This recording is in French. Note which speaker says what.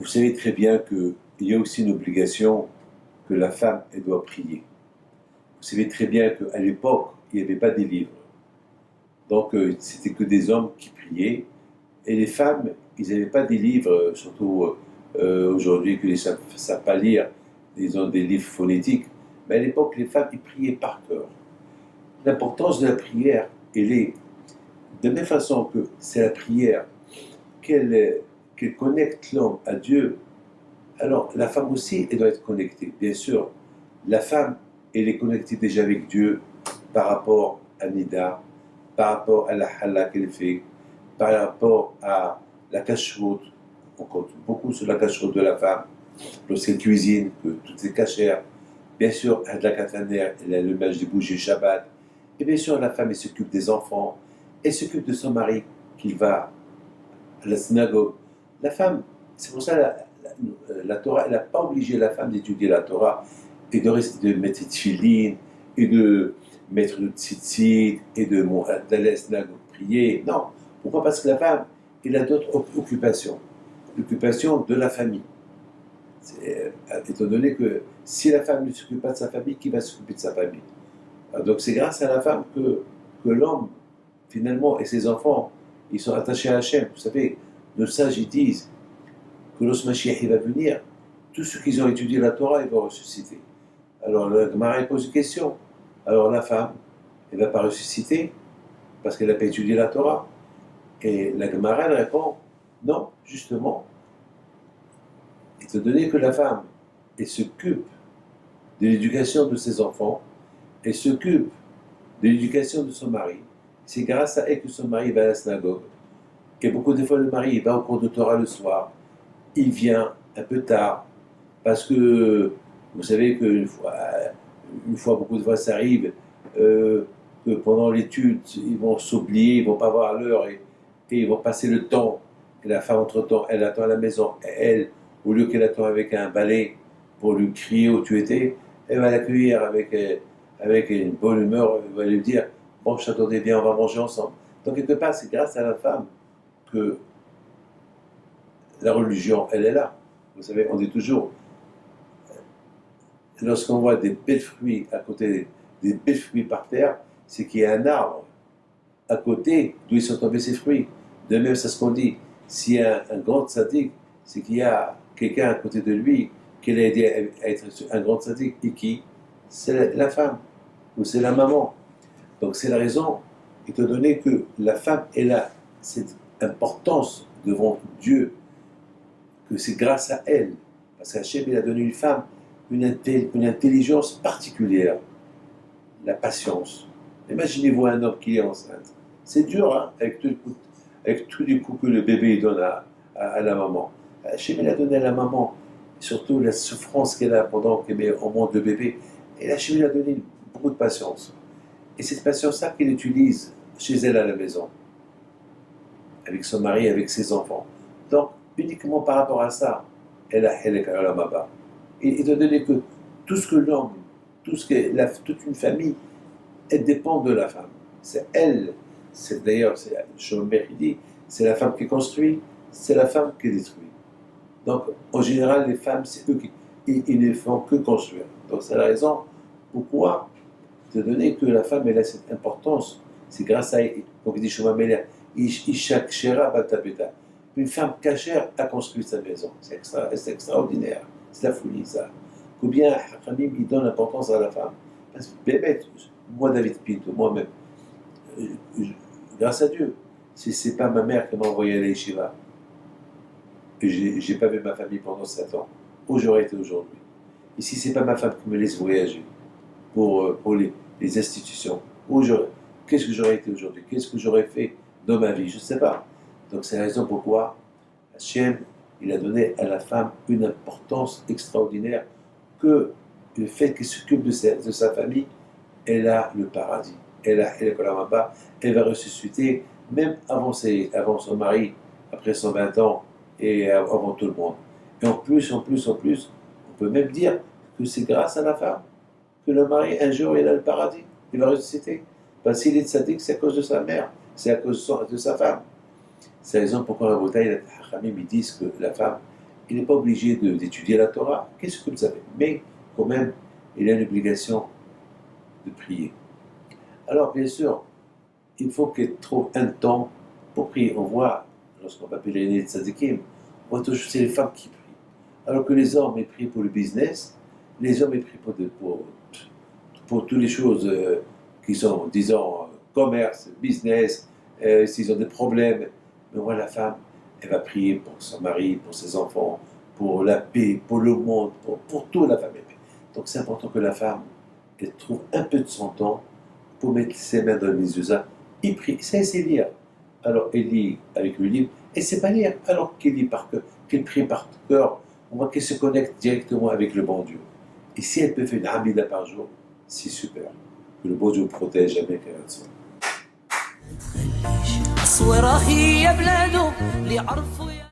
Speaker 1: Vous savez très bien qu'il y a aussi une obligation que la femme, elle doit prier. Vous savez très bien qu'à l'époque, il n'y avait pas des livres. Donc, c'était que des hommes qui priaient. Et les femmes, ils n'avaient pas des livres, surtout aujourd'hui que les femmes ne savent pas lire, ils ont des livres phonétiques. Mais à l'époque, les femmes, ils priaient par cœur. L'importance de la prière, elle est de la même façon que c'est la prière qu'elle connecte l'homme à Dieu. Alors, la femme aussi, elle doit être connectée. Bien sûr, la femme, elle est connectée déjà avec Dieu par rapport à Nida, par rapport à la halak qu'elle fait, par rapport à la cacheroute. On compte beaucoup sur la cacheroute de la femme, lorsqu'elle cuisine, que tout est cachère. Bien sûr, elle a de la kataner, elle a le match des bougies Shabbat. Et bien sûr, la femme, elle s'occupe des enfants, elle s'occupe de son mari, qui va à la synagogue. La femme, c'est pour ça la Torah, elle n'a pas obligé la femme d'étudier la Torah et de mettre ses tefilines et de mettre le tzitzit et d'aller à la synagogue prier. Non. Pourquoi? Parce que la femme, elle a d'autres occupations. L'occupation de la famille. Étant donné que si la femme ne s'occupe pas de sa famille, qui va s'occuper de sa famille? Donc c'est grâce à la femme que l'homme, finalement, et ses enfants, ils sont attachés à Hachem. Vous savez, nos sages, ils disent que lorsque Mashiach va venir, tous ceux qui ont étudié la Torah, ils vont ressusciter. Alors la Gemara pose une question. Alors la femme, elle ne va pas ressusciter parce qu'elle n'a pas étudié la Torah. Et la Gemara, elle répond, non, justement, étant donné que la femme, elle s'occupe de l'éducation de ses enfants, elle s'occupe de l'éducation de son mari, c'est grâce à elle que son mari va à la synagogue. Et beaucoup de fois, le mari il va au cours de Torah le soir, il vient un peu tard, parce que vous savez qu'une fois, beaucoup de fois, ça arrive, que pendant l'étude, ils vont s'oublier, ils ne vont pas voir l'heure, et ils vont passer le temps. Et la femme, entre-temps, elle attend à la maison. Et elle, au lieu qu'elle attend avec un balai pour lui crier où tu étais, elle va l'accueillir avec une bonne humeur, elle va lui dire, bon, je t'attendais bien, on va manger ensemble. Donc, quelque part, c'est grâce à la femme que la religion, elle est là. Vous savez, on dit toujours, lorsqu'on voit des belles fruits à côté, des belles fruits par terre, c'est qu'il y a un arbre à côté d'où ils sont tombés ces fruits. De même, c'est ce qu'on dit. S'il y a un grand tzaddik, c'est qu'il y a quelqu'un à côté de lui qui l'a aidé à être un grand tzaddik. Et qui? C'est la femme ou c'est la maman. Donc c'est la raison, étant donné que la femme, elle a cette importance devant Dieu, que c'est grâce à elle, parce qu'Hachem, il a donné une femme une intelligence particulière, la patience. Imaginez-vous un homme qui est enceinte. C'est dur, hein, avec tout les coups que le bébé donne à la maman. Hachem, il a donné à la maman, surtout la souffrance qu'elle a pendant qu'elle met au monde le bébé. Et Hachem, il a donné beaucoup de patience. Et cette patience-là qu'elle utilise chez elle à la maison, avec son mari, avec ses enfants. Donc, uniquement par rapport à ça, elle a Olamaba. Et étant donné que tout ce que l'homme, toute une famille, elle dépend de la femme. C'est elle, d'ailleurs, c'est Schoenberg qui dit, c'est la femme qui construit, c'est la femme qui détruit. Donc, en général, les femmes, c'est eux ils ne font que construire. Donc, c'est la raison pourquoi, étant donné que la femme, elle a cette importance, c'est grâce à, comme dit Shlomo Meler, Ishak Shera Batabeta. Une femme cachère a construit sa maison. C'est extraordinaire. C'est la folie, ça. Combien Hakamim, il donne l'importance à la femme. Parce que, bébé, moi, David Pinto, moi-même, grâce à Dieu, si ce n'est pas ma mère qui m'a envoyé à la yeshiva, que je n'ai pas vu ma famille pendant 7 ans, où j'aurais été aujourd'hui. Et si ce n'est pas ma femme qui me laisse voyager pour les institutions, qu'est-ce que j'aurais été aujourd'hui? Qu'est-ce que j'aurais fait dans ma vie? Je ne sais pas. Donc c'est la raison pourquoi Hachem, il a donné à la femme une importance extraordinaire, que le fait qu'elle s'occupe de sa famille, elle a le paradis. Elle a Kolamaba, elle va ressusciter même avant son mari, après 120 ans et avant tout le monde. Et en plus, on peut même dire que c'est grâce à la femme que le mari, un jour, il a le paradis, il va ressusciter. Parce qu'il est tzaddik, c'est à cause de sa mère, c'est à cause de sa femme. C'est la raison pourquoi les Hachamim disent que la femme, il n'est pas obligé d'étudier la Torah, qu'est-ce que vous savez? Mais quand même, il a une obligation de prier. Alors bien sûr, il faut qu'il trouve un temps pour prier. On voit, lorsqu'on va pèleriner les tzadikim, on voit toujours c'est les femmes qui prient. Alors que les hommes, ils prient pour le business, les hommes, ils prient pour toutes les choses qui sont, disons, commerce, business, s'ils ont des problèmes. Mais moi, la femme, elle va prier pour son mari, pour ses enfants, pour la paix, pour le monde, pour toute la famille. Donc c'est important que la femme, elle trouve un peu de son temps pour mettre ses mains dans les yeux. Il prie, c'est lire. Alors elle lit avec le livre, et c'est pas lire, alors qu'elle lit par cœur, qu'elle prie par cœur, on voit qu'elle se connecte directement avec le bon Dieu. Et si elle peut faire une hamida par jour, c'est super. Que le bon Dieu protège jamais qu'elle soit.